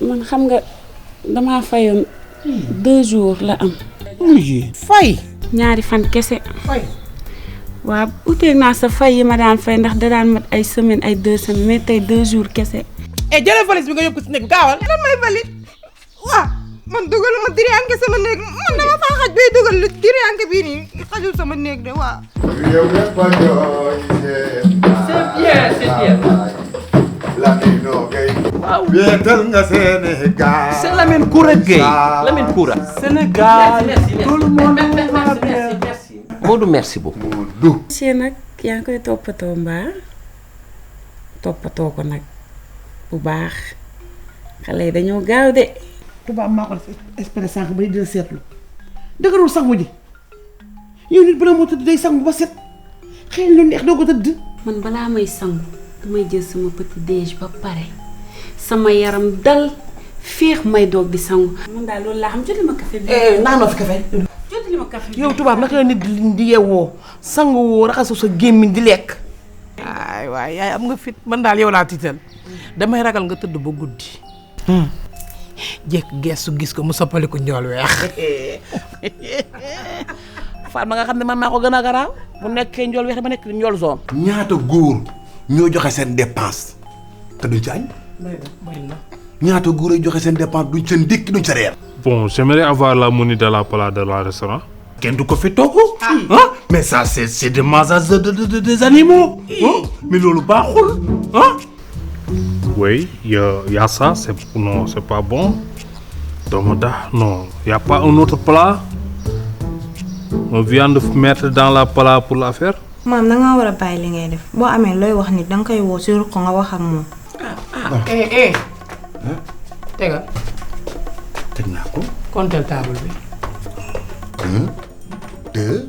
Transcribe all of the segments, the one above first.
man xam nga damaa fayoon 2 jours la am. fay. ñaari fan kese. fay. waaw uteeg naa sa fay yi ma daan fay ndax da daan mat ay semaine ay 2 semaines mais tey 2 jours kese. jëlal valise bi nga yóbbu ko si néeg bi gaawal. lan may valise waaw man dugaluma diriyanke sama néeg man dama faa xaj bay dugal lu diriyanke bii nii xajul sama néeg de waaw. c'est bien. waaw wéetal nga Sénégal. c'est Lamine Koura Gueye. Lamine Koura. Sénégal. tout le monde va bien. merci. Modou merci beaucoup. Modou. monsieur nag yaa ngi koy toppatoo mbaa toppatoo ko nag bu baax xale yi dañoo gaaw de. tubaab maa ko def espéré sànq ba di dina seetlu dëgërul sangu ji yow nit bu la moo tëdd day sangu ba set xëy lu neex doo ko tëdd. man balaa may sangu damay jël sama petit déj ba pare sama yaram dal féex may doog di sangu. man daal loolu laa xam jotali ma café bi. naanoo fi café. jotali ma café bi. yow tubaab naka la nit di yeewoo sangu woo raxasu sa gémmiñ di lekk. waay yaay am nga fit man daal yow laa tiital damay ragal nga tëdd ba guddi. jekk geesu gis ko mu soppali ko njool weex. Faat ma nga xam ne man maa ko gën a garaaw bu nekkee njool weex ba nekk njool zone. ñaata góor ñoo joxe seen dépense te duñ ci añ. ñaata góor ay joxe seen dépense duñ ca ndékki duñ ca reer. Bon, j'aimerais avoir la monnaie de la plat de la restaurant. kenn du ko fi togg. mais ça c'est des massages des animaux. mais loolu baaxul. Oui, y a ça, non, c'est pas bon. Domoda, non, y a pas un autre plat. On vient de mettre dans la plat pour la faire. maam da ngaa war a bàyyi li ngay def boo amee looy wax nit danga koy woo si ruq nga wax ak moom. tegal. teg naa ko. compter table bi. 1 2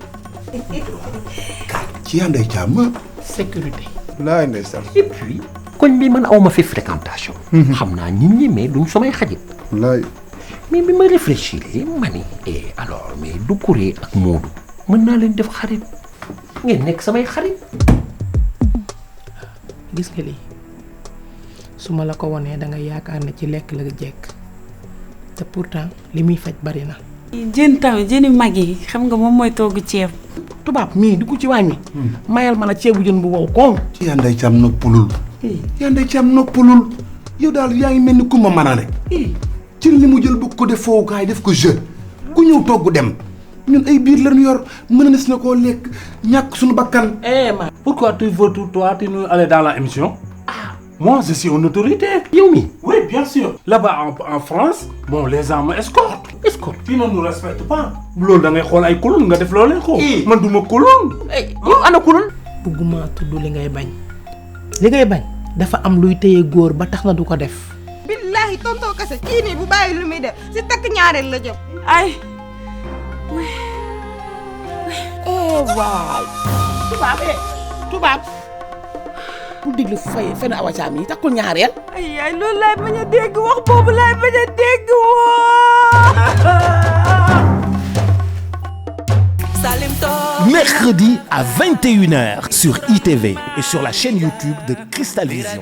4 ci yanday càmm. sécurité. laay ndeysaan. et puis koñ bi man awma fi fréquentation. xam naa nit ñi mais duñ samay xarit. laay. mais bi ma réfléchir ma ni alors mais du Kouré ak Modou mën naa leen def xarit ngeen nekk samay xarit. gis nga lii su ma la ko wonee da nga yaakaar ne ci lekk la jekk te pourtant li muy faj bari na. jën tamit jëni mag yi xam nga moom mooy togg ceeb. tubaab mii di ko ci wàññi. mayal ma la ceebu jën bu wow koŋ. ci yanday càmm noppalul. yanday càmm noppalul. yow daal yaa ngi mel ni ku ma mën a ne. ci li mu jël bëgg ko def fowukaay def ko jeu ku ñëw togg dem ñun ay biir lañu yor mën na si na koo lekk ñàkk suñu bakkan. Pourquoi tu veux toi tu nous aller dans la émission? Moi je suis une autorité. yow mi Oui, bien sûr. Là-bas en France, bon les gens m'escortent. Tu ne nous respectes pas. loolu da ngay xool ay kulun nga def loolee ko. man duma kulun. yow ana kulun. bëgguma tudd li ngay bañ. li ngay bañ dafa am luy téye góor ba tax na du ko def. billaahi tontoo kese kii nii bu bàyyi lu muy def si takk ñaareel la jëm. ay. waay. tubaab. bu déglu fay fenn awacaam yi takkul ñaareel. ay yaay loolu laay bañ a dégg wax boobu laay bañ a dégg woo. Mercredi à 21h sur ITV et sur la chaîne YouTube de Cristal Vision.